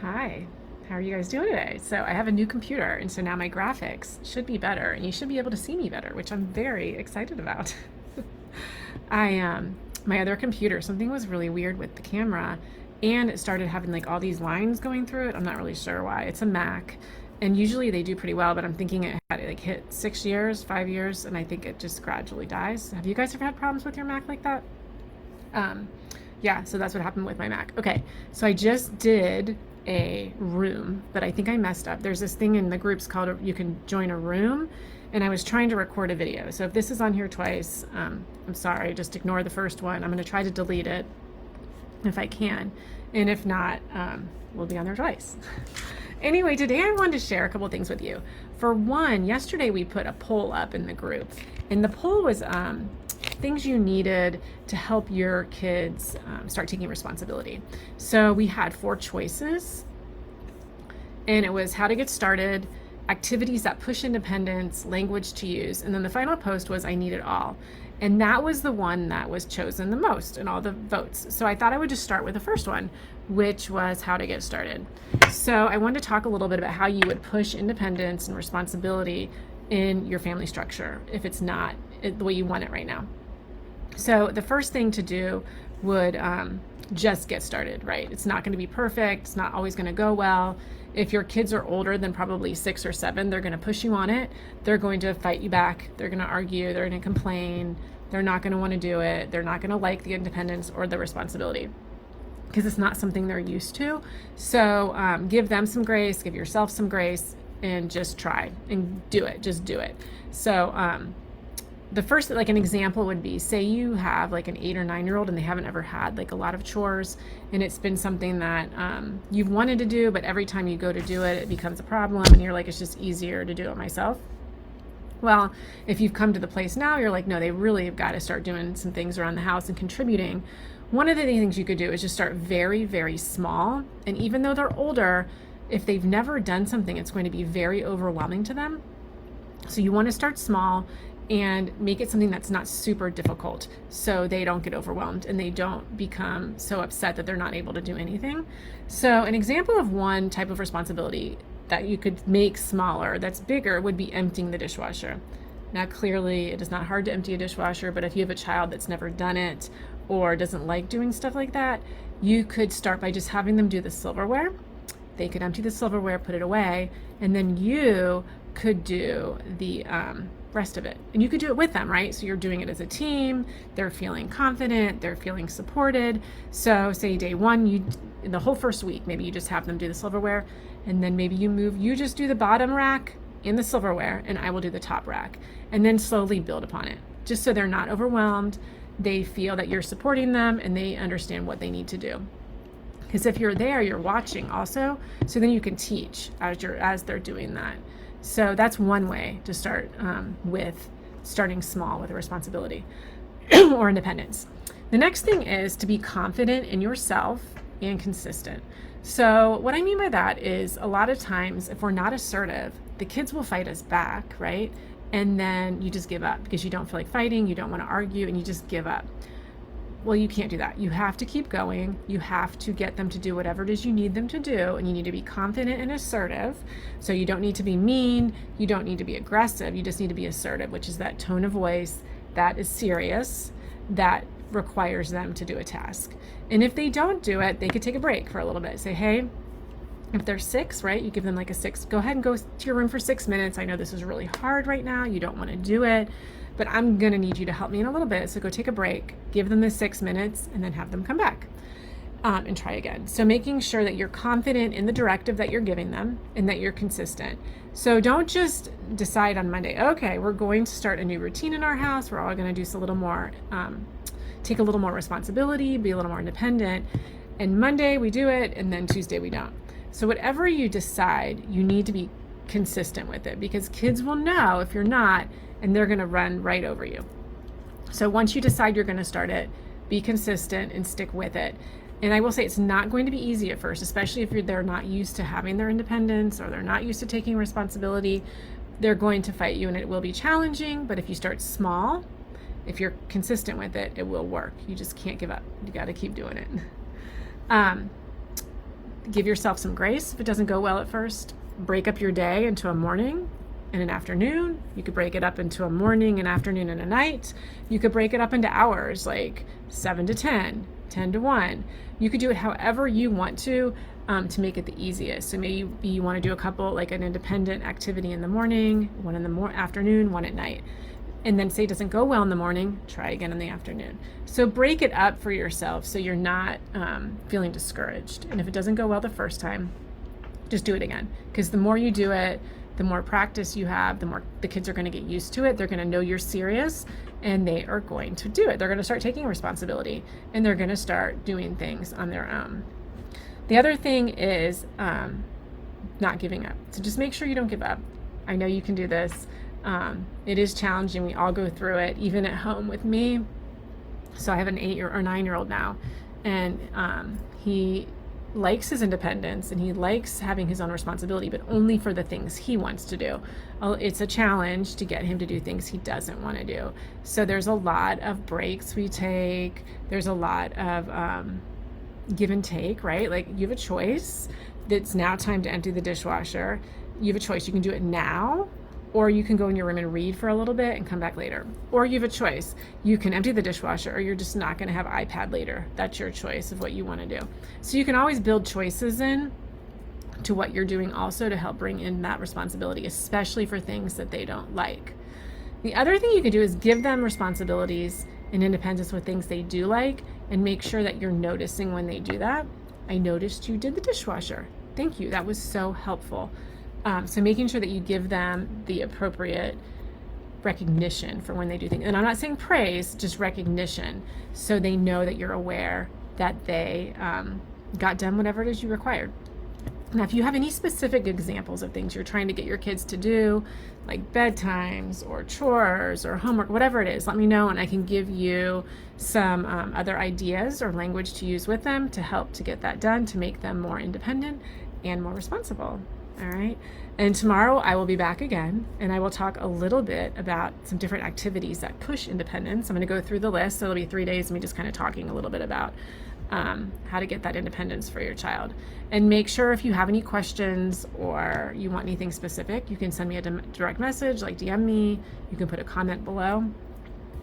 Hi, how are you guys doing today? So I have a new computer, and so now my graphics should be better, and you should be able to see me better, which I'm very excited about. I My other computer, something was really weird with the camera, and it started having like all these lines going through it. I'm not really sure why. It's a Mac, and usually they do pretty well, but I'm thinking it had like hit 6 years, 5 years, and I think it just gradually dies. Have you guys ever had problems with your Mac like that? Um, yeah, so that's what happened with my Mac. Okay, so I just did a room, but I think I messed up. There's this thing in the groups called you can join a room, and I was trying to record a video. So if this is on here twice, I'm sorry, just ignore the first one. I'm going to try to delete it if I can, and if not, we'll be on there twice. Anyway, today I wanted to share a couple things with you. For one, yesterday we put a poll up in the group, and the poll was things you needed to help your kids start taking responsibility. So we had 4 choices, and it was how to get started, activities that push independence, language to use, and then the final post was I need it all. And that was the one that was chosen the most in all the votes. So I thought I would just start with the first one, which was how to get started. So I wanted to talk a little bit about how you would push independence and responsibility in your family structure if it's not the way you want it right now. So the first thing to do would just get started, right? It's not going to be perfect. It's not always going to go well. If your kids are older than probably 6 or 7, they're going to push you on it. They're going to fight you back. They're going to argue. They're going to complain. They're not going to want to do it. They're not going to like the independence or the responsibility because it's not something they're used to. So give them some grace, give yourself some grace, and just try and do it. Just do it. So the first, like an example would be, say you have like an 8 or 9-year-old and they haven't ever had like a lot of chores, and it's been something that you've wanted to do, but every time you go to do it, it becomes a problem, and you're like, it's just easier to do it myself. Well, if you've come to the place now, you're like, no, they really have got to start doing some things around the house and contributing. One of the things you could do is just start very, very small. And even though they're older, if they've never done something, it's going to be very overwhelming to them. So you want to start small and make it something that's not super difficult so they don't get overwhelmed and they don't become so upset that they're not able to do anything. So an example of one type of responsibility that you could make smaller that's bigger would be emptying the dishwasher. Now, clearly, it is not hard to empty a dishwasher, but if you have a child that's never done it or doesn't like doing stuff like that, you could start by just having them do the silverware. They could empty the silverware, put it away, and then you could do the rest of it. And you could do it with them, right? So you're doing it as a team. They're feeling confident. They're feeling supported. So say day one, in the whole first week, maybe you just have them do the silverware, and then maybe you just do the bottom rack in the silverware, and I will do the top rack, and then slowly build upon it, just so they're not overwhelmed. They feel that you're supporting them and they understand what they need to do. Because if you're there, you're watching also, so then you can teach as they're doing that. So that's one way to start with starting small with a responsibility or independence. The next thing is to be confident in yourself and consistent. So what I mean by that is a lot of times if we're not assertive, the kids will fight us back, right? And then you just give up because you don't feel like fighting, you don't want to argue, and you just give up. Well, you can't do that. You have to keep going. You have to get them to do whatever it is you need them to do, and you need to be confident and assertive. So you don't need to be mean. You don't need to be aggressive. You just need to be assertive, which is that tone of voice that is serious, that requires them to do a task. And if they don't do it, they could take a break for a little bit. Say, hey, if they're 6, right, you give them like a 6. Go ahead and go to your room for 6 minutes. I know this is really hard right now. You don't want to do it, but I'm going to need you to help me in a little bit. So go take a break, give them the 6 minutes, and then have them come back and try again. So making sure that you're confident in the directive that you're giving them and that you're consistent. So don't just decide on Monday, okay, we're going to start a new routine in our house. We're all going to do a little more, take a little more responsibility, be a little more independent. And Monday we do it, and then Tuesday we don't. So whatever you decide, you need to be consistent with it, because kids will know if you're not, and they're going to run right over you. So once you decide you're going to start it, be consistent and stick with it. And I will say it's not going to be easy at first, especially if they're not used to having their independence or they're not used to taking responsibility. They're going to fight you, and it will be challenging. But if you start small, if you're consistent with it, it will work. You just can't give up. You got to keep doing it. Give yourself some grace if it doesn't go well at first. Break up your day into a morning and an afternoon. You could break it up into a morning, an afternoon, and a night. You could break it up into hours, like 7 to 10, 10 to 1. You could do it however you want to make it the easiest. So maybe you want to do a couple, like an independent activity in the morning, one in the afternoon, one at night. And then say it doesn't go well in the morning, try again in the afternoon. So break it up for yourself so you're not feeling discouraged. And if it doesn't go well the first time, just do it again. Because the more you do it, the more practice you have, the more the kids are going to get used to it. They're going to know you're serious, and they are going to do it. They're going to start taking responsibility, and they're going to start doing things on their own. The other thing is not giving up. So just make sure you don't give up. I know you can do this. It is challenging. We all go through it, even at home with me. So I have an 9-year-old now, and he likes his independence and he likes having his own responsibility, but only for the things he wants to do. It's a challenge to get him to do things he doesn't want to do. So there's a lot of breaks we take. There's a lot of give and take, right? Like you have a choice. It's now time to empty the dishwasher. You have a choice. You can do it now, or you can go in your room and read for a little bit and come back later. Or you have a choice. You can empty the dishwasher, or you're just not going to have iPad later. That's your choice of what you want to do. So you can always build choices in to what you're doing also to help bring in that responsibility, especially for things that they don't like. The other thing you can do is give them responsibilities and independence with things they do like, and make sure that you're noticing when they do that. I noticed you did the dishwasher. Thank you. That was so helpful. So making sure that you give them the appropriate recognition for when they do things. And I'm not saying praise, just recognition, so they know that you're aware that they got done whatever it is you required. Now, if you have any specific examples of things you're trying to get your kids to do, like bedtimes or chores or homework, whatever it is, let me know, and I can give you some other ideas or language to use with them to help to get that done, to make them more independent and more responsible. All right. And tomorrow I will be back again, and I will talk a little bit about some different activities that push independence. I'm going to go through the list. So it'll be 3 days of me just kind of talking a little bit about how to get that independence for your child. And make sure if you have any questions or you want anything specific, you can send me a direct message, like DM me. You can put a comment below.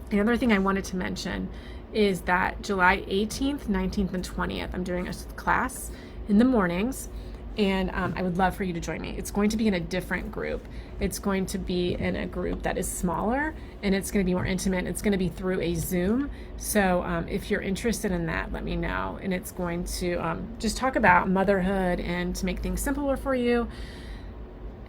The other thing I wanted to mention is that July 18th, 19th, and 20th, I'm doing a class in the mornings. And I would love for you to join me. It's going to be in a different group. It's going to be in a group that is smaller, and it's going to be more intimate. It's going to be through a Zoom. So if you're interested in that, let me know. And it's going to just talk about motherhood and to make things simpler for you.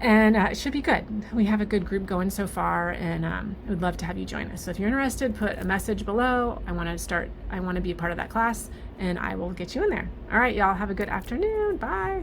And it should be good. We have a good group going so far, and I would love to have you join us. So if you're interested, put a message below. I want to be a part of that class, and I will get you in there. All right, y'all, have a good afternoon. Bye.